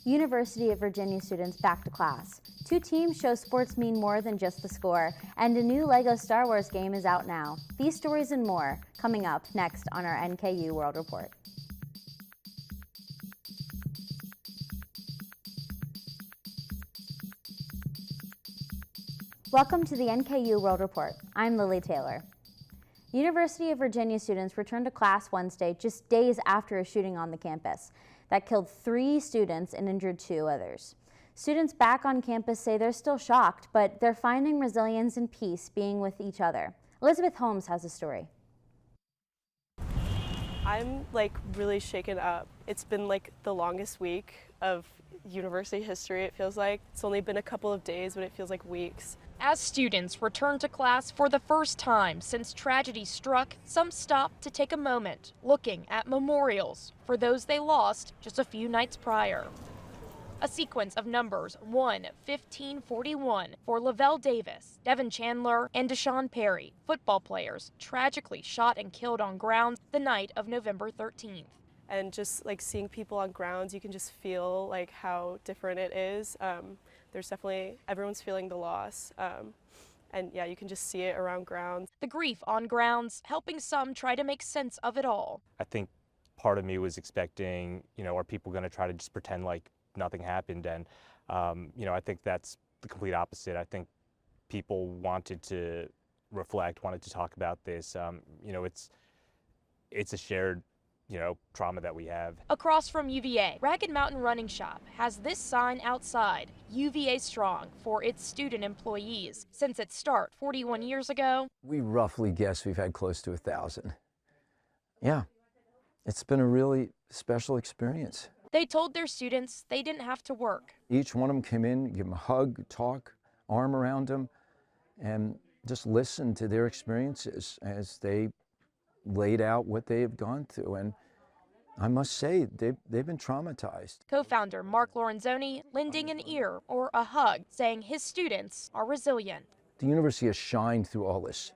University of Virginia students back to class. 2 teams show sports mean more than just the score, and a new LEGO Star Wars game is out now. These stories and more coming up next on our NKU World Report. Welcome to the NKU World Report. I'm Lily Taylor. University of Virginia students returned to class Wednesday just days after a shooting on the campus that killed 3 students and injured 2 others. Students back on campus say they're still shocked, but they're finding resilience and peace being with each other. Elizabeth Holmes has a story. I'm really shaken up. It's been the longest week of university history, it feels like. It's only been a couple of days, but it feels like weeks. As students return to class for the first time since tragedy struck, some stop to take a moment, looking at memorials for those they lost just a few nights prior. A sequence of numbers 1-1541 for Lavelle Davis, Devin Chandler, and Deshaun Perry, football players tragically shot and killed on grounds the night of November 13th. And just seeing people on grounds, you can just feel how different it is. There's definitely, everyone's feeling the loss. And yeah, you can just see it around grounds. The grief on grounds helping some try to make sense of it all. I think part of me was expecting, are people going to try to just pretend like nothing happened? And, I think that's the complete opposite. I think people wanted to reflect, wanted to talk about this. It's a shared trauma that we have. Across from UVA, Ragged Mountain Running Shop has this sign outside, UVA Strong, for its student employees. Since its start 41 years ago, we roughly guess we've had close to 1,000. Yeah, it's been a really special experience. They told their students they didn't have to work. Each one of them came in, give them a hug, talk, arm around them, and just listen to their experiences as they laid out what they have gone through. And I must say, they've been traumatized. Co-founder Mark Lorenzoni lending an ear or a hug, saying his students are resilient. The university has shined through all this,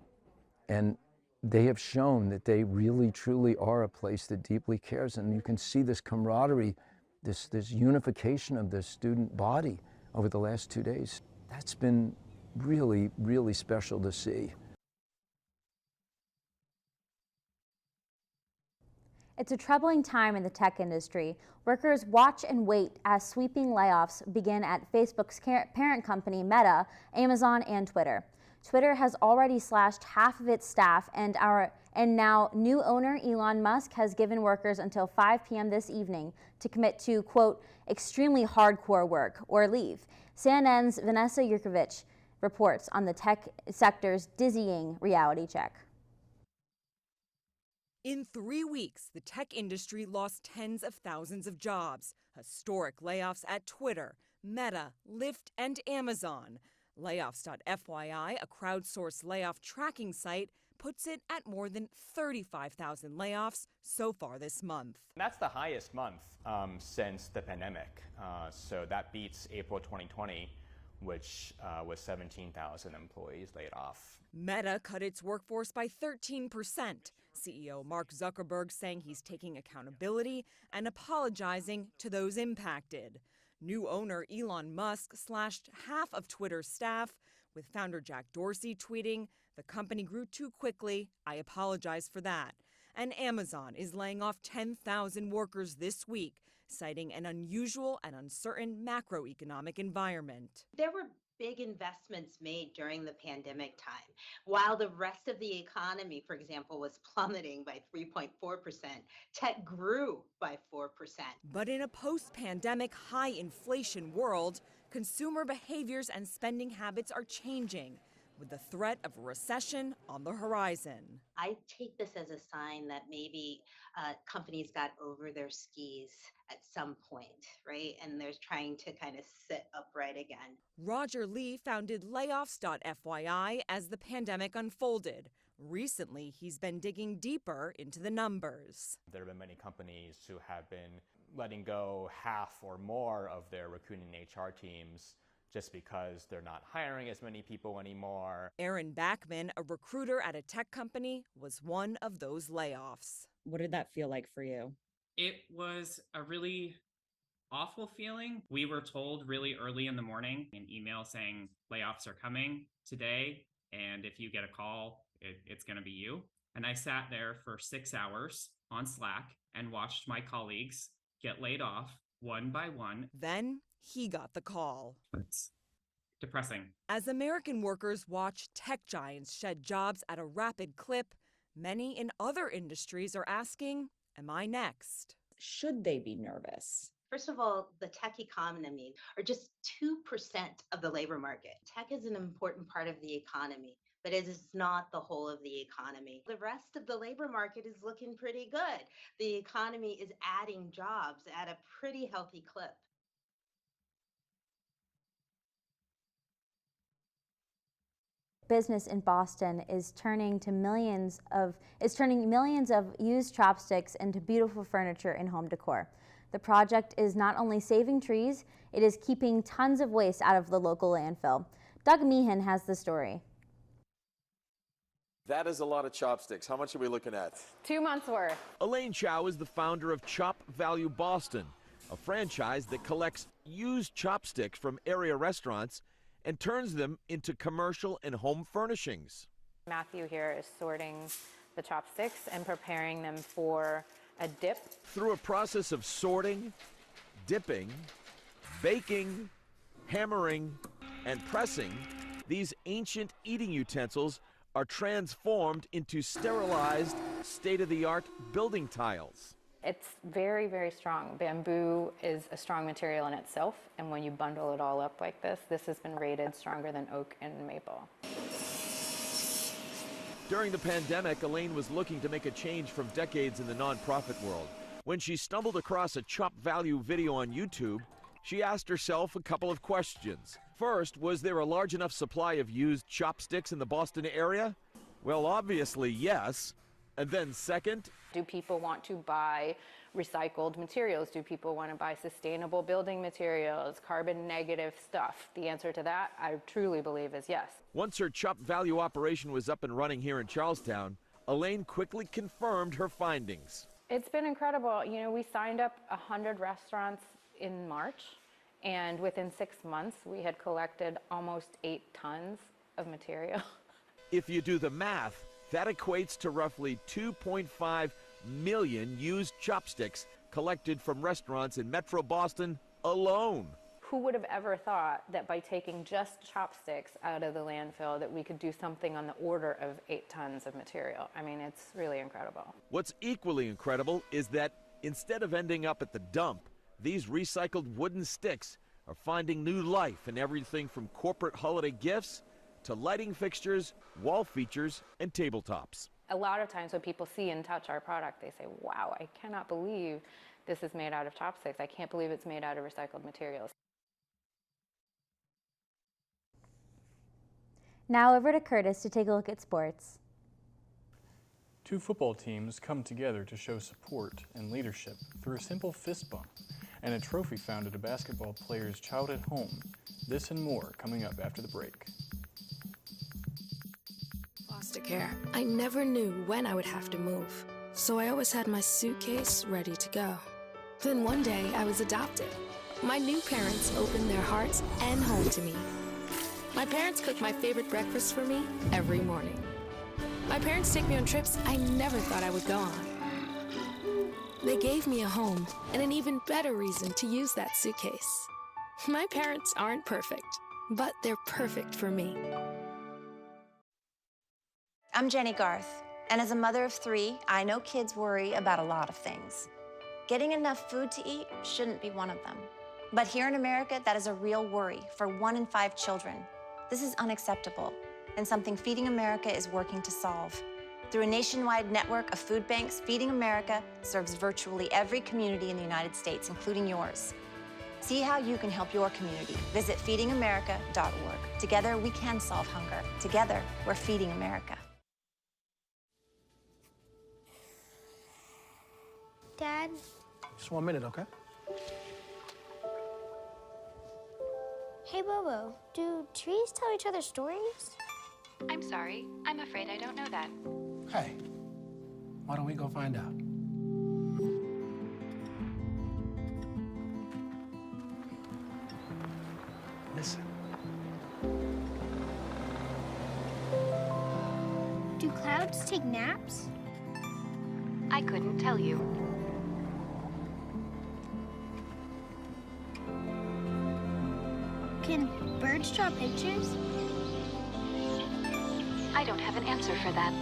and they have shown that they really, truly are a place that deeply cares. And you can see this camaraderie, this unification of the student body over the last 2 days. That's been really, really special to see. It's a troubling time in the tech industry. Workers watch and wait as sweeping layoffs begin at Facebook's parent company Meta, Amazon, and Twitter. Twitter has already slashed half of its staff, and now new owner Elon Musk has given workers until 5 p.m. this evening to commit to, quote, extremely hardcore work or leave. CNN's Vanessa Yurkovich reports on the tech sector's dizzying reality check. In 3 weeks, the tech industry lost tens of thousands of jobs. Historic layoffs at Twitter, Meta, Lyft, and Amazon. Layoffs.fyi, a crowdsourced layoff tracking site, puts it at more than 35,000 layoffs so far this month. That's the highest month since the pandemic. So that beats April 2020, which was 17,000 employees laid off. Meta cut its workforce by 13%. CEO Mark Zuckerberg saying he's taking accountability and apologizing to those impacted. New owner Elon Musk slashed half of Twitter's staff, with founder Jack Dorsey tweeting, "The company grew too quickly. I apologize for that." And Amazon is laying off 10,000 workers this week, citing an unusual and uncertain macroeconomic environment. There were big investments made during the pandemic time. While the rest of the economy, for example, was plummeting by 3.4%, tech grew by 4%. But in a post-pandemic high inflation world, consumer behaviors and spending habits are changing, with the threat of a recession on the horizon. I take this as a sign that maybe companies got over their skis at some point, right? And they're trying to kind of sit upright again. Roger Lee founded Layoffs.fyi as the pandemic unfolded. Recently, he's been digging deeper into the numbers. There have been many companies who have been letting go half or more of their recruiting HR teams just because they're not hiring as many people anymore. Aaron Backman, a recruiter at a tech company, was one of those layoffs. What did that feel like for you? It was a really awful feeling. We were told really early in the morning, an email saying layoffs are coming today, and if you get a call, it's going to be you. And I sat there for 6 hours on Slack and watched my colleagues get laid off one by one. Then he got the call. It's depressing. As American workers watch tech giants shed jobs at a rapid clip, many in other industries are asking, am I next? Should they be nervous? First of all, the tech economy are just 2% of the labor market. Tech is an important part of the economy, but it is not the whole of the economy. The rest of the labor market is looking pretty good. The economy is adding jobs at a pretty healthy clip. Business in Boston is turning millions of used chopsticks into beautiful furniture and home decor. The project is not only saving trees, it is keeping tons of waste out of the local landfill. Doug Meehan has the story. That is a lot of chopsticks. How much are we looking at? 2 months worth. Elaine Chow is the founder of Chop Value Boston, a franchise that collects used chopsticks from area restaurants and turns them into commercial and home furnishings. Matthew here is sorting the chopsticks and preparing them for a dip. Through a process of sorting, dipping, baking, hammering, and pressing, these ancient eating utensils are transformed into sterilized, state-of-the-art building tiles. It's very, very strong. Bamboo is a strong material in itself, and when you bundle it all up like this has been rated stronger than oak and maple. During the pandemic, Elaine was looking to make a change from decades in the nonprofit world. When she stumbled across a Chop Value video on YouTube, she asked herself a couple of questions. First, was there a large enough supply of used chopsticks in the Boston area? Well, obviously, yes. And then second, do people want to buy recycled materials? Do people want to buy sustainable building materials, carbon negative stuff? The answer to that, I truly believe, is yes. Once her Chop Value operation was up and running here in Charlestown, Elaine quickly confirmed her findings. It's been incredible. You know, we signed up 100 restaurants in March, and within 6 months, we had collected almost 8 tons of material. If you do the math, that equates to roughly 2.5 million used chopsticks collected from restaurants in Metro Boston alone. Who would have ever thought that by taking just chopsticks out of the landfill that we could do something on the order of 8 tons of material? I mean, it's really incredible. What's equally incredible is that instead of ending up at the dump, these recycled wooden sticks are finding new life in everything from corporate holiday gifts to lighting fixtures, wall features, and tabletops. A lot of times when people see and touch our product, they say, wow, I cannot believe this is made out of chopsticks. I can't believe it's made out of recycled materials. Now over to Curtis to take a look at sports. 2 football teams come together to show support and leadership through a simple fist bump and a trophy found at a basketball player's childhood home. This and more coming up after the break. Foster care. I never knew when I would have to move, so I always had my suitcase ready to go. Then one day I was adopted. My new parents opened their hearts and home to me. My parents cook my favorite breakfast for me every morning. My parents take me on trips I never thought I would go on. They gave me a home and an even better reason to use that suitcase. My parents aren't perfect, but they're perfect for me. I'm Jenny Garth, and as a mother of 3, I know kids worry about a lot of things. Getting enough food to eat shouldn't be one of them. But here in America, that is a real worry for 1 in 5 children. This is unacceptable, and something Feeding America is working to solve. Through a nationwide network of food banks, Feeding America serves virtually every community in the United States, including yours. See how you can help your community. Visit feedingamerica.org. Together, we can solve hunger. Together, we're Feeding America. Dad? Just 1 minute, okay? Hey, Bobo, do trees tell each other stories? I'm sorry. I'm afraid I don't know that. Hey, why don't we go find out? Listen. Do clouds take naps? I couldn't tell you. Can birds draw pictures? I don't have an answer for that.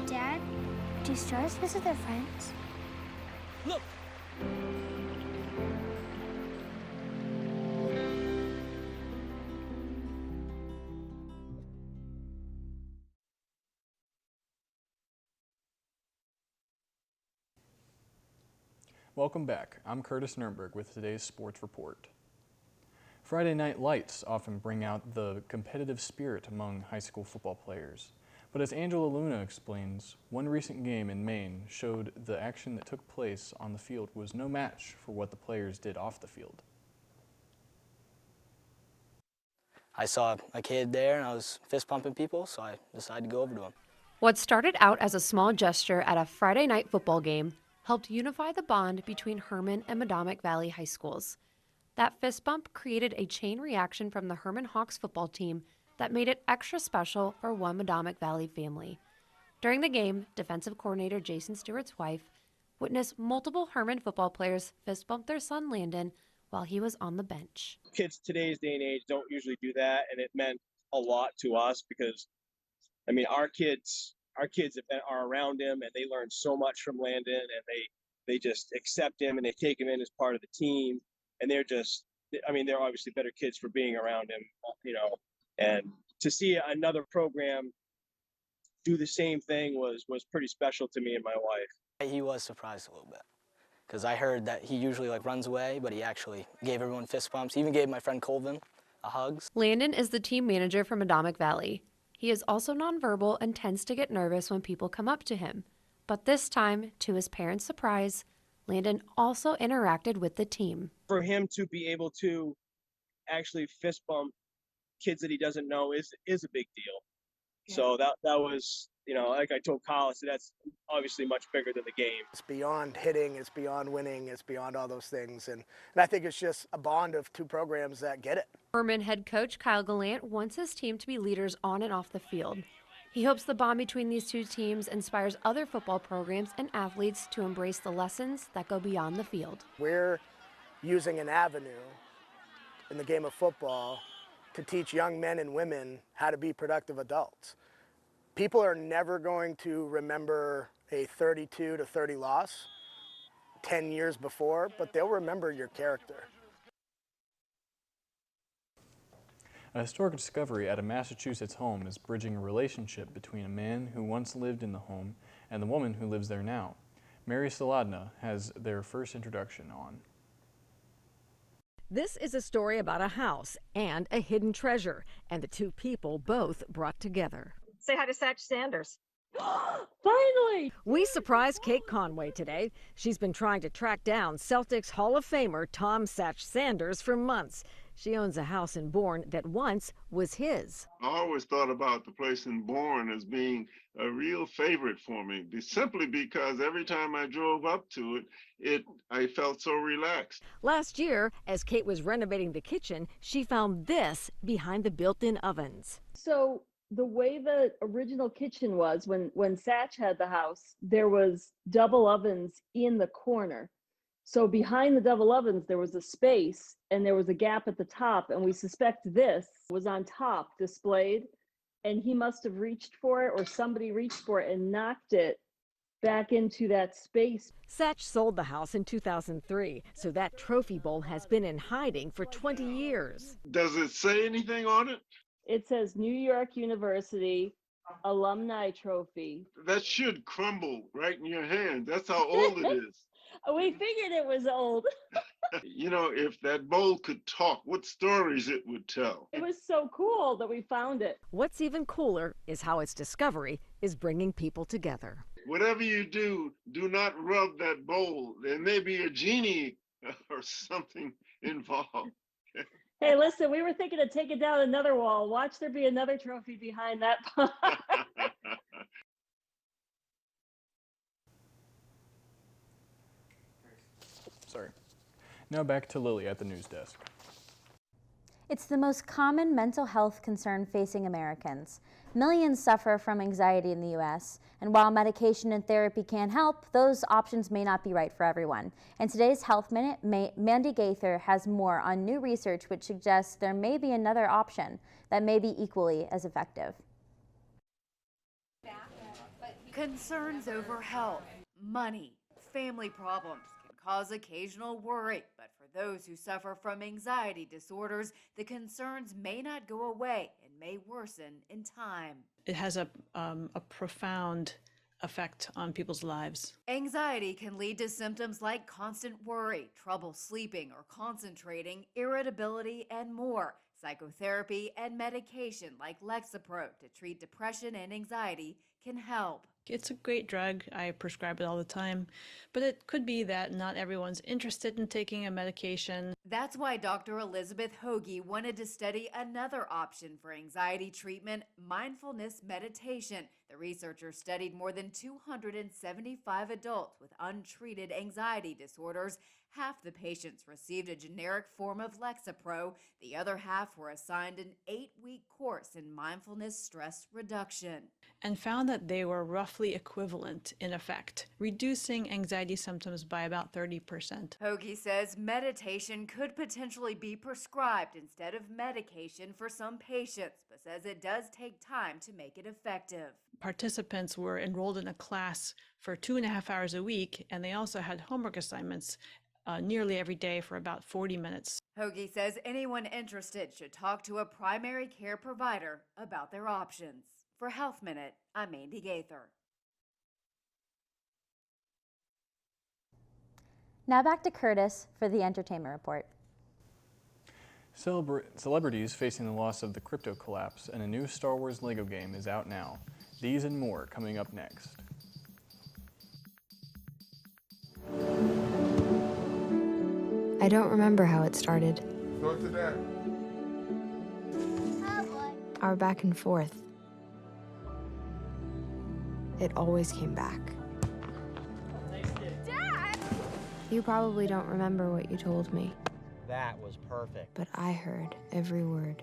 Dad, do stars visit their friends? Look! Welcome back. I'm Curtis Nurnberg with today's Sports Report. Friday night lights often bring out the competitive spirit among high school football players. But as Angela Luna explains, one recent game in Maine showed the action that took place on the field was no match for what the players did off the field. I saw a kid there and I was fist pumping people, so I decided to go over to him. What started out as a small gesture at a Friday night football game helped unify the bond between Herman and Mahomet Valley high schools. That fist bump created a chain reaction from the Herman Hawks football team that made it extra special for one Mahomet Valley family. During the game, defensive coordinator Jason Stewart's wife witnessed multiple Herman football players fist bump their son Landon while he was on the bench. Kids today's day and age don't usually do that, and it meant a lot to us because, I mean, our kids are around him and they learn so much from Landon, and they just accept him and they take him in as part of the team, and they're obviously better kids for being around him, you know. And to see another program do the same thing was pretty special to me and my wife. He was surprised a little bit because I heard that he usually runs away, but he actually gave everyone fist bumps. He even gave my friend Colvin a hug. Landon is the team manager for Mahomet Valley. He is also nonverbal and tends to get nervous when people come up to him. But this time, to his parents' surprise, Landon also interacted with the team. For him to be able to actually fist bump kids that he doesn't know is a big deal. Yeah. So that was, you know, like I told Kyle, so that's obviously much bigger than the game. It's beyond hitting, it's beyond winning, it's beyond all those things. And I think it's just a bond of two programs that get it. Herman head coach Kyle Gallant wants his team to be leaders on and off the field. He hopes the bond between these two teams inspires other football programs and athletes to embrace the lessons that go beyond the field. We're using an avenue in the game of football to teach young men and women how to be productive adults. People are never going to remember a 32-30 loss 10 years before, but they'll remember your character. A historic discovery at a Massachusetts home is bridging a relationship between a man who once lived in the home and the woman who lives there now. Mary Saladna has their first introduction on. This is a story about a house and a hidden treasure, and the two people both brought together. Say hi to Satch Sanders. Finally! We surprised Kate Conway today. She's been trying to track down Celtics Hall of Famer Tom Satch Sanders for months. She owns a house in Bourne that once was his. I always thought about the place in Bourne as being a real favorite for me, simply because every time I drove up to it, I felt so relaxed. Last year, as Kate was renovating the kitchen, she found this behind the built-in ovens. So the way the original kitchen was, when Satch had the house, there was double ovens in the corner. So behind the double ovens, there was a space and there was a gap at the top, and we suspect this was on top displayed, and he must have reached for it, or somebody reached for it and knocked it back into that space. Satch sold the house in 2003, so that trophy bowl has been in hiding for 20 years. Does it say anything on it? It says New York University Alumni Trophy. That should crumble right in your hand. That's how old it is. We figured it was old. You know, if that bowl could talk, what stories it would tell. It was so cool that we found it. What's even cooler is how its discovery is bringing people together. Whatever you do, do not rub that bowl. There may be a genie or something involved. Hey, listen, we were thinking of taking down another wall. Watch there be another trophy behind that pot. Sorry. Now back to Lily at the news desk. It's the most common mental health concern facing Americans. Millions suffer from anxiety in the U.S., and while medication and therapy can help, those options may not be right for everyone. In today's Health Minute, Mandy Gaither has more on new research which suggests there may be another option that may be equally as effective. Concerns over health, money, family problems can cause occasional worry, but for those who suffer from anxiety disorders, the concerns may not go away and may worsen in time. It has a profound effect on people's lives. Anxiety can lead to symptoms like constant worry, trouble sleeping or concentrating, irritability, and more. Psychotherapy and medication like Lexapro to treat depression and anxiety can help. It's a great drug. I prescribe it all the time, but it could be that not everyone's interested in taking a medication. That's why Dr. Elizabeth Hoagie wanted to study another option for anxiety treatment, mindfulness meditation. The researchers studied more than 275 adults with untreated anxiety disorders. Half the patients received a generic form of Lexapro. The other half were assigned an 8-week course in mindfulness stress reduction. And found that they were roughly equivalent in effect, reducing anxiety symptoms by about 30%. Hoagie says meditation could potentially be prescribed instead of medication for some patients, but says it does take time to make it effective. Participants were enrolled in a class for 2.5 hours a week, and they also had homework assignments nearly every day for about 40 minutes. Hoagie says anyone interested should talk to a primary care provider about their options. For Health Minute, I'm Mandy Gaither. Now back to Curtis for the Entertainment Report. Celebrities facing the loss of the crypto collapse, and a new Star Wars Lego game is out now. These and more coming up next. I don't remember how it started. Go to that. Our back and forth. It always came back. Dad! You probably don't remember what you told me, That was perfect. but I heard every word.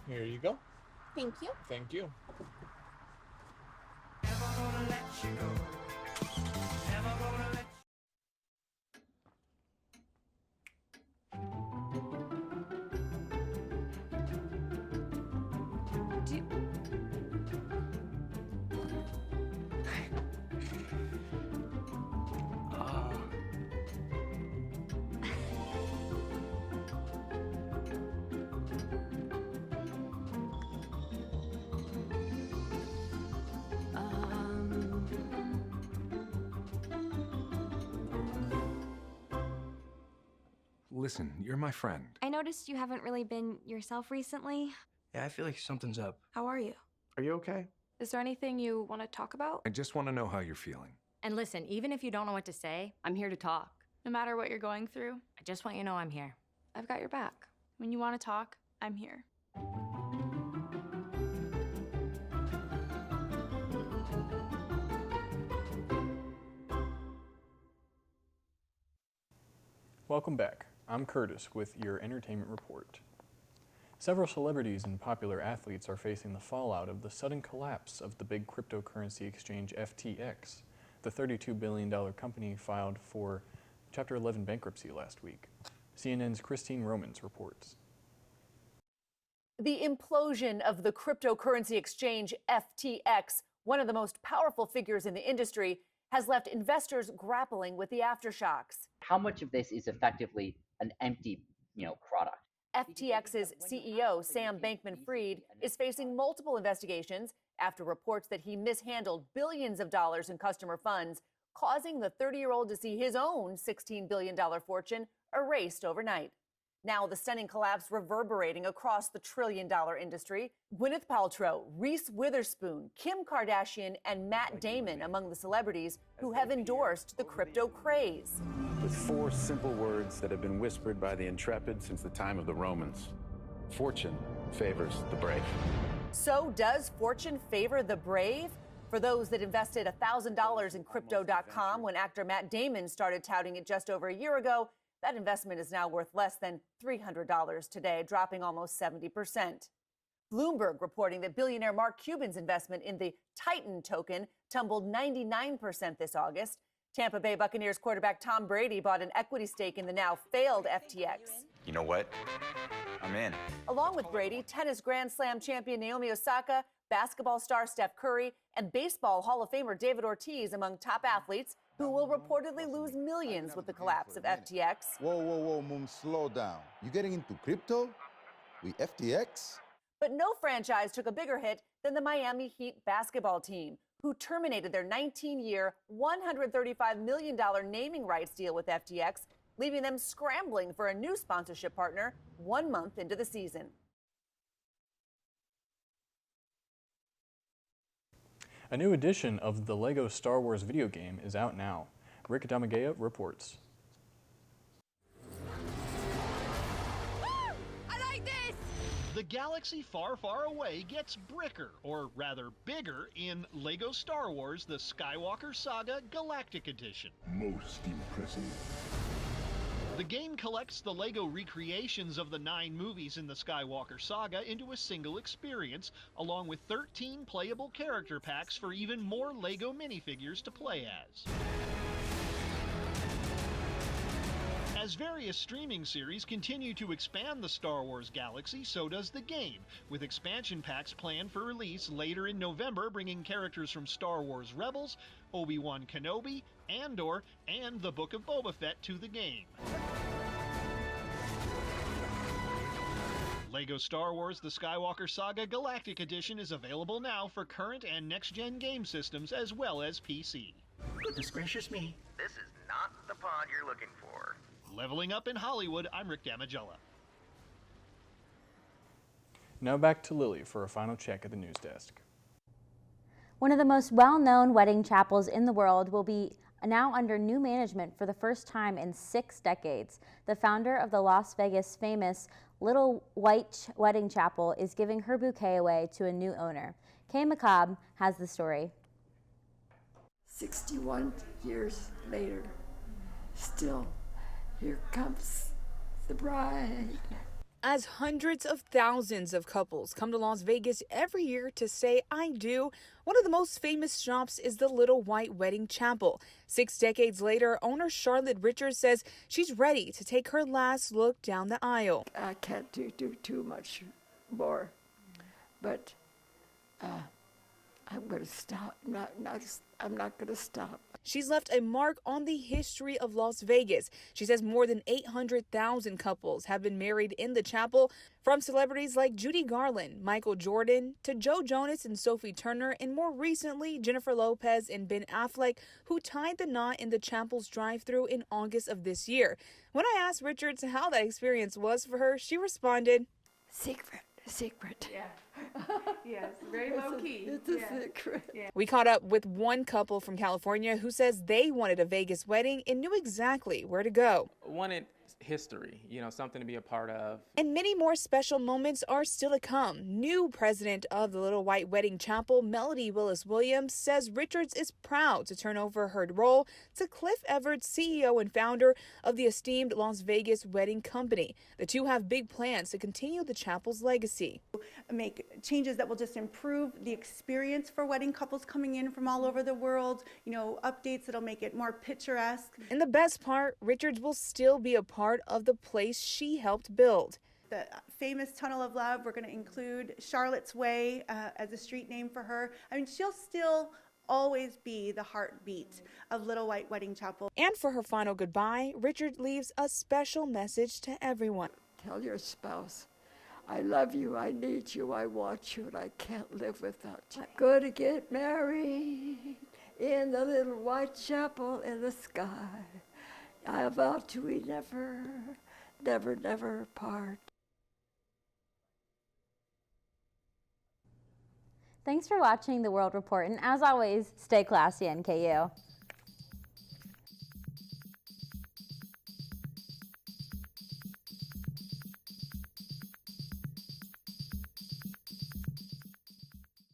Here you go. Thank you. Thank you. Listen, you're my friend. I noticed you haven't really been yourself recently. Yeah, I feel like something's up. How are you? Are you okay? Is there anything you want to talk about? I just want to know how you're feeling. And listen, even if you don't know what to say, I'm here to talk. No matter what you're going through, I just want you to know I'm here. I've got your back. When you want to talk, I'm here. Welcome back. I'm Curtis with your Entertainment Report. Several celebrities and popular athletes are facing the fallout of the sudden collapse of the big cryptocurrency exchange FTX. The $32 billion company filed for Chapter 11 bankruptcy last week. CNN's Christine Romans reports. The implosion of the cryptocurrency exchange FTX, one of the most powerful figures in the industry, has left investors grappling with the aftershocks. How much of this is effectively an empty, product? FTX's CEO, Sam Bankman-Fried, is facing multiple investigations after reports that he mishandled billions of dollars in customer funds, causing the 30-year-old to see his own $16 billion fortune erased overnight. Now the stunning collapse reverberating across the trillion-dollar industry. Gwyneth Paltrow, Reese Witherspoon, Kim Kardashian, and Matt Damon among the celebrities who have endorsed the crypto craze. With 4 simple words that have been whispered by the intrepid since the time of the Romans. Fortune favors the brave. So does fortune favor the brave? For those that invested $1,000 in Crypto.com when actor Matt Damon started touting it just over a year ago, that investment is now worth less than $300 today, dropping almost 70%. Bloomberg reporting that billionaire Mark Cuban's investment in the Titan token tumbled 99% this August. Tampa Bay Buccaneers quarterback Tom Brady bought an equity stake in the now failed FTX. You know what? I'm in. Along with Brady, tennis Grand Slam champion Naomi Osaka, basketball star Steph Curry, and baseball Hall of Famer David Ortiz among top athletes who will reportedly lose millions with the collapse of FTX. Whoa, Moon, slow down. You getting into crypto? With FTX? But no franchise took a bigger hit than the Miami Heat basketball team, who terminated their 19-year, $135 million naming rights deal with FTX, leaving them scrambling for a new sponsorship partner 1 month into the season. A new edition of the LEGO Star Wars video game is out now. Rick Damagea reports. I like this! The galaxy far, far away gets bricker, or rather bigger, in LEGO Star Wars The Skywalker Saga Galactic Edition. Most impressive. The game collects the LEGO recreations of the 9 movies in the Skywalker saga into a single experience, along with 13 playable character packs for even more LEGO minifigures to play as. As various streaming series continue to expand the Star Wars galaxy, so does the game, with expansion packs planned for release later in November, bringing characters from Star Wars Rebels, Obi-Wan Kenobi, Andor, and the Book of Boba Fett to the game. LEGO Star Wars The Skywalker Saga Galactic Edition is available now for current and next-gen game systems as well as PC. Goodness gracious me. This is not the pod you're looking for. Leveling up in Hollywood, I'm Rick Damagella. Now back to Lily for a final check at the news desk. One of the most well-known wedding chapels in the world will be now under new management for the first time in 6 decades. The founder of the Las Vegas famous Little White Wedding Chapel is giving her bouquet away to a new owner. Kay McCobb has the story. 61 years later, still, here comes the bride. As hundreds of thousands of couples come to Las Vegas every year to say I do, one of the most famous shops is the Little White Wedding Chapel. 6 decades later, owner Charlotte Richards says she's ready to take her last look down the aisle. I can't do too much more, but I'm going to stop. I'm not going to stop. She's left a mark on the history of Las Vegas. She says more than 800,000 couples have been married in the chapel, from celebrities like Judy Garland, Michael Jordan, to Joe Jonas and Sophie Turner, and more recently, Jennifer Lopez and Ben Affleck, who tied the knot in the chapel's drive-thru in August of this year. When I asked Richards how that experience was for her, she responded, Secret. Yeah. Yes, very low key. It's a secret. Yeah. We caught up with one couple from California who says they wanted a Vegas wedding and knew exactly where to go. Wanted history, something to be a part of. And many more special moments are still to come. New president of the Little White Wedding Chapel, Melody Willis-Williams, says Richards is proud to turn over her role to Cliff Everts, CEO and founder of the esteemed Las Vegas Wedding Company. The two have big plans to continue the chapel's legacy. Make changes that will just improve the experience for wedding couples coming in from all over the world, updates that'll make it more picturesque. And the best part, Richards will still be a part of the place she helped build. The famous Tunnel of Love, we're going to include Charlotte's Way as a street name for her. I mean, she'll still always be the heartbeat of Little White Wedding Chapel. And for her final goodbye, Richard leaves a special message to everyone. Tell your spouse, I love you, I need you, I want you, and I can't live without you. I'm going to get married in the Little White Chapel in the sky. I vow to be never, never, never part. Thanks for watching the World Report, and as always, stay classy, NKU.